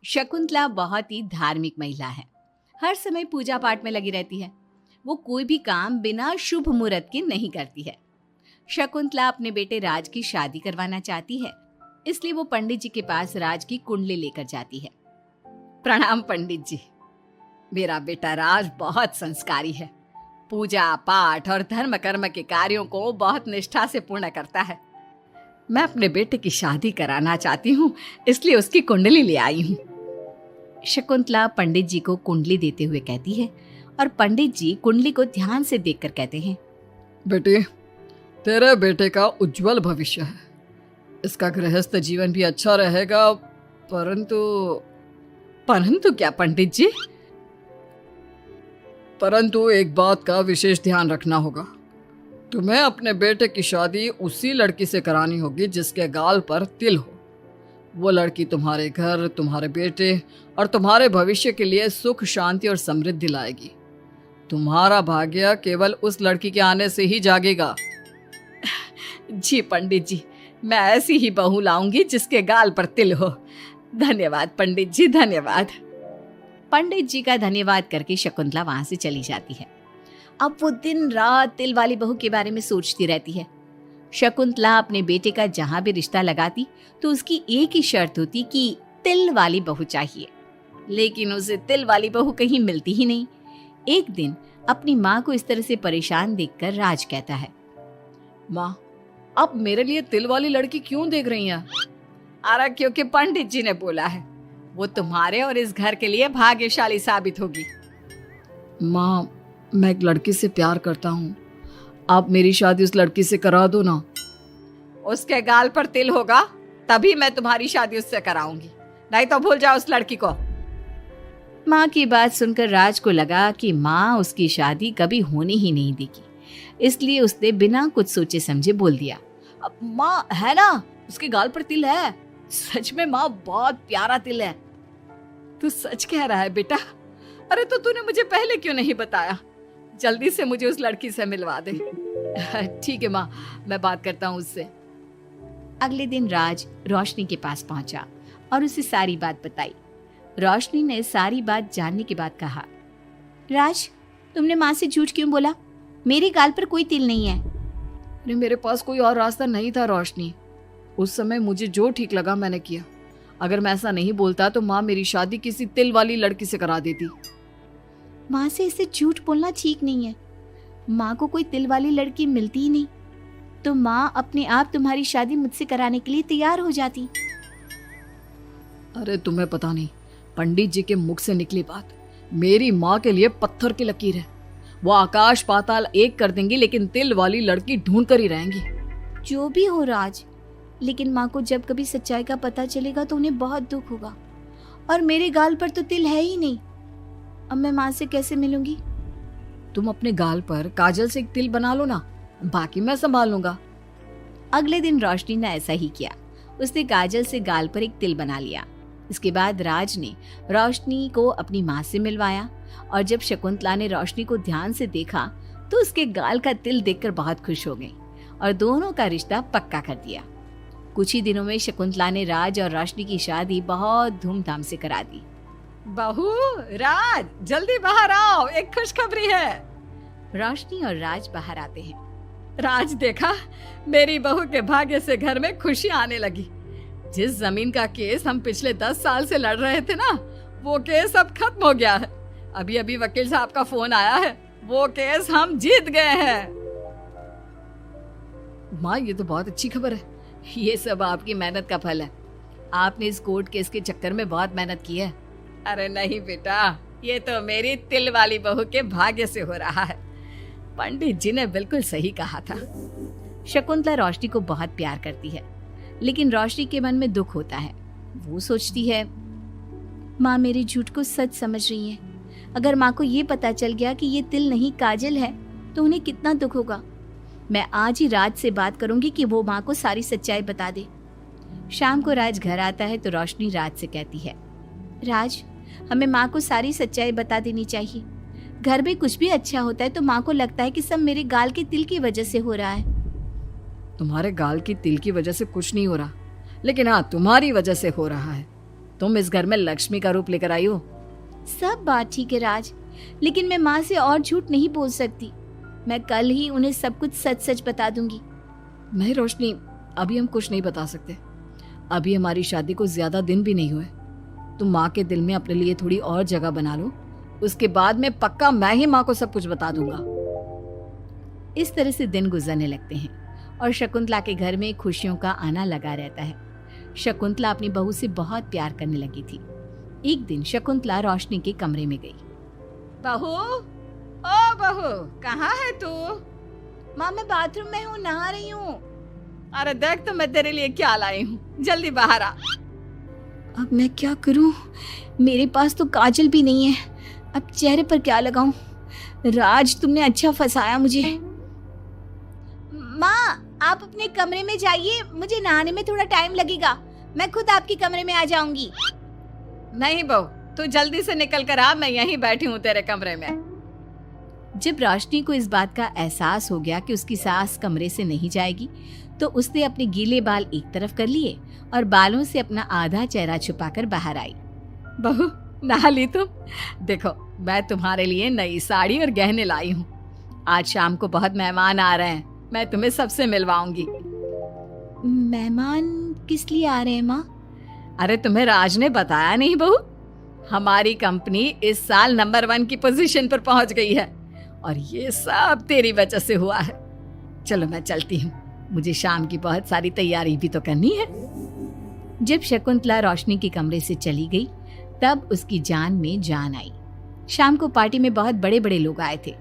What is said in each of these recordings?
शकुंतला बहुत ही धार्मिक महिला है। हर समय पूजा पाठ में लगी रहती है। वो कोई भी काम बिना शुभ मुहूर्त के नहीं करती है। शकुंतला अपने बेटे राज की शादी करवाना चाहती है, इसलिए वो पंडित जी के पास राज की कुंडली लेकर जाती है। प्रणाम पंडित जी, मेरा बेटा राज बहुत संस्कारी है। पूजा पाठ और धर्म कर्म के कार्यों को बहुत निष्ठा से पूर्ण करता है। मैं अपने बेटे की शादी कराना चाहती हूँ, इसलिए उसकी कुंडली ले आई हूँ। शकुंतला पंडित जी को कुंडली देते हुए कहती है और पंडित जी कुंडली को ध्यान से देखकर कहते हैं, बेटे, तेरे बेटे का उज्जवल भविष्य है। इसका गृहस्थ जीवन भी अच्छा रहेगा, परंतु क्या पंडित जी? परंतु एक बात का विशेष ध्यान रखना होगा। तुम्हें अपने बेटे की शादी उसी लड़की से करानी होगी जिसके गाल पर तिल हो। वो लड़की तुम्हारे घर, तुम्हारे बेटे और तुम्हारे भविष्य के लिए सुख, शांति और समृद्धि लाएगी। तुम्हारा भाग्य केवल उस लड़की के आने से ही जागेगा। जी पंडित जी, मैं ऐसी ही बहू लाऊंगी जिसके गाल पर तिल हो। धन्यवाद पंडित जी, धन्यवाद। पंडित जी का धन्यवाद करके शकुंतला वहां से चली जाती है। अब वो दिन रात तिल वाली बहू के बारे में सोचती रहती है। शकुंतला अपने बेटे का जहां भी रिश्ता लगाती तो उसकी एक ही शर्त होती कि तिल वाली बहू चाहिए, लेकिन उसे तिल वाली बहू कहीं मिलती ही नहीं। एक दिन अपनी माँ को इस तरह से परेशान देखकर राज कहता है, माँ, आप मेरे लिए तिल वाली लड़की क्यों देख रही हैं? अरे क्योंकि पंडित जी ने बोला है, वो तुम्हारे और इस घर के लिए भाग्यशाली साबित होगी। माँ, मैं एक लड़की से प्यार करता हूँ। आप मेरी शादी उस लड़की से करा दो ना। उसके गाल पर तिल होगा तभी मैं तुम्हारी शादी उससे कराऊंगी, नहीं तो भूल जाओ उस लड़की को। माँ की बात सुनकर राज को लगा कि माँ उसकी शादी कभी होने ही नहीं देगी, इसलिए उसने बिना कुछ सोचे समझे बोल दिया, अब माँ है ना, उसके गाल पर तिल है। सच में माँ, बहुत प्यारा तिल है। तू सच कह रहा है बेटा? अरे तो तूने मुझे पहले क्यों नहीं बताया? जल्दी से मुझे उस लड़की से मिलवा दे। ठीक है माँ, मैं बात करता हूँ उससे। अगले दिन राज रोशनी के पास पहुंचा और उसे सारी बात बताई। रोशनी ने सारी बात जानने के बाद कहा, राज, तुमने माँ से झूठ क्यों बोला? मेरे गाल पर कोई तिल नहीं है। अरे मेरे पास कोई और रास्ता नहीं था रोशनी। उस समय मुझे जो ठीक लगा मैंने किया। अगर मैं ऐसा नहीं बोलता तो माँ मेरी शादी किसी तिल वाली लड़की से करा देती। माँ से इसे झूठ बोलना ठीक नहीं है। माँ को कोई तिल वाली लड़की मिलती ही नहीं, तो माँ अपने आप तुम्हारी शादी मुझसे कराने के लिए तैयार हो जाती। अरे तुम्हें पता नहीं, पंडित जी के मुख से निकली बात मेरी माँ के लिए पत्थर की लकीर है। वो आकाश पाताल एक कर देंगी, लेकिन तिल वाली लड़की ढूंढ कर ही रहेंगी। जो भी हो राज, लेकिन माँ को जब कभी सच्चाई का पता चलेगा तो उन्हें बहुत दुख होगा। और मेरे गाल पर तो तिल है ही नहीं, अब मैं माँ से कैसे मिलूंगी? तुम अपने गाल पर काजल से एक तिल बना लो ना, बाकी मैं संभाल लूंगा। अगले दिन रोशनी ने ऐसा ही किया। उसने काजल से गाल पर एक तिल बना लिया। इसके बाद राज ने रोशनी को अपनी माँ से मिलवाया, और जब शकुंतला ने रोशनी को ध्यान से देखा तो उसके गाल का तिल देखकर बहुत खुश हो गई और दोनों का रिश्ता पक्का कर दिया। कुछ ही दिनों में शकुंतला ने राज और रोशनी की शादी बहुत धूमधाम से करा दी। बहू, राज, जल्दी बाहर आओ, एक खुशखबरी है। रोशनी और राज बाहर आते हैं। राज, देखा, मेरी बहू के भाग्य से घर में खुशी आने लगी। जिस जमीन का केस हम पिछले 10 साल से लड़ रहे थे ना, वो केस अब खत्म हो गया है। अभी अभी वकील साहब का फोन आया है, वो केस हम जीत गए हैं। माँ, ये तो बहुत अच्छी खबर है। ये सब आपकी मेहनत का फल है। आपने इस कोर्ट केस के चक्कर में बहुत मेहनत की है। अरे नहीं बेटा, ये तो मेरी तिल वाली बहू के भाग्य से हो रहा है। पंडित जी ने बिल्कुल सही कहा था। शकुंतला रोशनी को बहुत प्यार करती है, लेकिन रोशनी के मन में दुख होता है। वो सोचती है, माँ मेरे झूठ को सच समझ रही है। अगर माँ को ये पता चल गया कि ये तिल नहीं काजल है तो उन्हें कितना दुख होगा। मैं आज ही राज से बात करूंगी कि वो माँ को सारी सच्चाई बता दे। शाम को राज घर आता है तो रोशनी राज से कहती है, राज, हमें माँ को सारी सच्चाई बता देनी चाहिए। घर में कुछ भी अच्छा होता है तो माँ को लगता है कि सब मेरे गाल के तिल की वजह से हो रहा है। तुम्हारे गाल की तिल की वजह से कुछ नहीं हो रहा, लेकिन हाँ, तुम्हारी वजह से हो रहा है। तुम इस घर में लक्ष्मी का रूप लेकर आई हो। सब बात ठीक है राज, लेकिन मैं माँ से और झूठ नहीं बोल सकती। मैं कल ही उन्हें सब कुछ सच सच बता दूंगी। नहीं रोशनी, अभी हम कुछ नहीं बता सकते। अभी हमारी शादी को ज्यादा दिन भी नहीं हुए। तुम माँ के दिल में अपने लिए थोड़ी और जगह बना लो, उसके बाद में पक्का मैं ही माँ को सब कुछ बता दूंगा। इस तरह से दिन गुजरने लगते हैं और शकुंतला के घर में खुशियों का आना लगा रहता है। शकुंतला अपनी बहू से बहुत प्यार करने लगी थी। एक दिन शकुंतला रोशनी के कमरे में गई। बहू, ओ बहू, कहाँ है तू? माँ मैं बाथरूम में हूँ, नहा रही हूँ। अरे देख तो मैं तेरे लिए क्या लाई हूँ, जल्दी बाहर आ। अब मैं क्या करूँ? मेरे पास तो काजल भी नहीं है, अब चेहरे पर क्या लगाऊं? राज तुमने अच्छा फंसाया मुझे। माँ आप अपने कमरे में जाइए, मुझे नहाने में थोड़ा टाइम लगेगा, मैं खुद आपके कमरे में आ जाऊंगी। नहीं बहू, तू जल्दी से निकल कर आ, मैं यहीं बैठी हूँ तेरे कमरे में। जब रोशनी को इस बात का एहसास हो गया कि उसकी सास कमरे से नहीं जाएगी, तो उसने अपने गीले बाल एक तरफ कर लिए और बालों से अपना आधा चेहरा छुपाकर बाहर आई। बहू नहा ली तुम? देखो मैं तुम्हारे लिए नई साड़ी और गहने लाई हूँ। आज शाम को बहुत मेहमान आ रहे हैं, मैं तुम्हें सबसे मिलवाऊंगी। मेहमान किस लिए आ रहे हैं माँ? अरे तुम्हें राज ने बताया नहीं बहू? हमारी कंपनी इस साल नंबर 1 की पोजीशन पर पहुंच गई है और ये सब तेरी वजह से हुआ है। चलो मैं चलती हूँ, मुझे शाम की बहुत सारी तैयारी भी तो करनी है। जब शकुंतला रोशनी के कमरे से चली गई, तब उसकी जान में जान आई। शाम को पार्टी में बहुत बड़े बड़े लोग आए थे।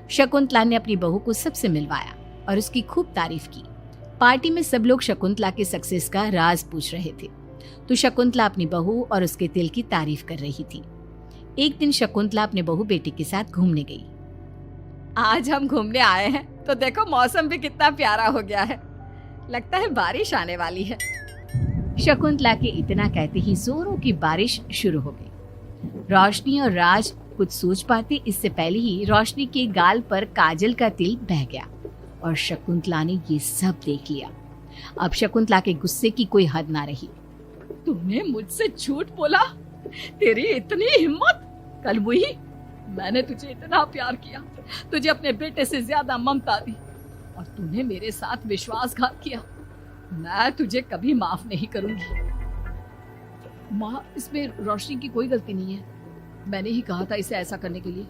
शकुंतला ने अपनी बहू को सबसे मिलवाया और उसकी खूब तारीफ की। पार्टी में सब लोग शकुंतला के सक्सेस का राज पूछ रहे थे, तो शकुंतला अपनी बहू और उसके दिल की तारीफ कर रही थी। एक दिन शकुंतला अपने बहू बेटी के साथ घूमने गई। आज हम घूमने आए हैं तो देखो मौसम भी कितना प्यारा हो गया है, लगता है बारिश आने वाली है। शकुंतला के इतना कहते ही जोरों की बारिश शुरू हो गई। रोशनी और राज कुछ सोच पाते इससे पहले ही रोशनी के गाल पर काजल का तिल बह गया और शकुंतला ने ये सब देख लिया। अब शकुंतला के गुस्से की कोई हद ना रही। तूने मुझसे झूठ बोला? तेरी इतनी हिम्मत? कल वही मैंने तुझे इतना प्यार किया, तुझे अपने बेटे से ज्यादा ममता दी और तूने मेरे साथ विश्वासघात किया। मैं तुझे कभी माफ नहीं करूंगी। माँ, इसमें रोशनी की कोई गलती नहीं है। मैंने ही कहा था इसे ऐसा करने के लिए।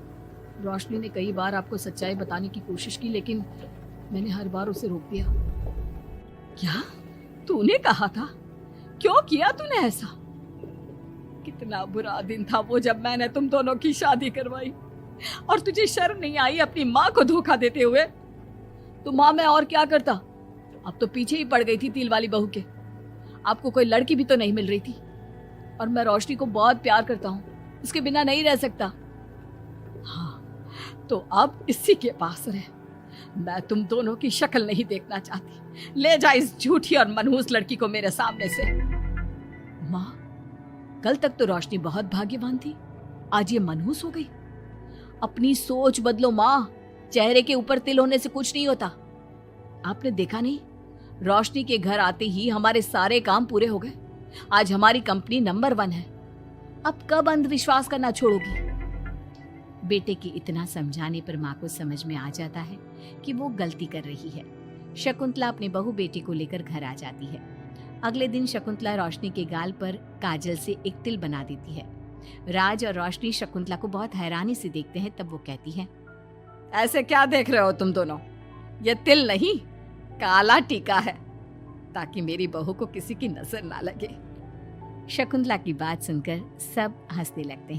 रोशनी ने कई बार आपको सच्चाई बताने की कोशिश की, लेकिन मैंने हर बार उसे रोक दिया। क्या तूने कहा था? क्यों किया तूने ऐसा? कितना बुरा दिन था वो जब मैंने तुम दोनों की शादी करवाई और तुझे शर्म नहीं आई अपनी माँ को धोखा देते हुए? तो माँ मैं और क्या करता? अब तो पीछे ही पड़ गई थी तिल वाली बहू के। आपको कोई लड़की भी तो नहीं मिल रही थी और मैं रोशनी को बहुत प्यार करता हूँ, उसके बिना नहीं रह सकता। हाँ, तो अब इसी के पास रहे। मैं तुम दोनों की शक्ल नहीं देखना चाहती। ले जा इस झूठी और मनहूस लड़की को मेरे सामने से। माँ, कल तक तो रोशनी बहुत भाग्यवान थी, आज ये मनहूस हो गई। अपनी सोच बदलो माँ, चेहरे के ऊपर तिल होने से कुछ नहीं होता। आपने देखा नहीं, रोशनी के घर आते ही हमारे सारे काम पूरे हो गए। आज हमारी कंपनी नंबर 1 है। अब कब अंधविश्वास करना छोड़ोगी? बेटे के इतना समझाने पर माँ को समझ में आ जाता है कि वो गलती कर रही है। शकुंतला अपने बहू बेटी को लेकर घर आ जाती है। अगले दिन शकुंतला रोशनी के गाल पर काजल से एक तिल बना देती है। राज और रोशनी शकुंतला को बहुत हैरानी से देखते हैं। तब वो कहती है, ऐसे क्या देख रहे हो तुम दोनों? ये तिल नहीं, काला टीका है, ताकि मेरी बहू को किसी की नजर ना लगे। शकुंतला की बात सुनकर सब हंसने लगते हैं।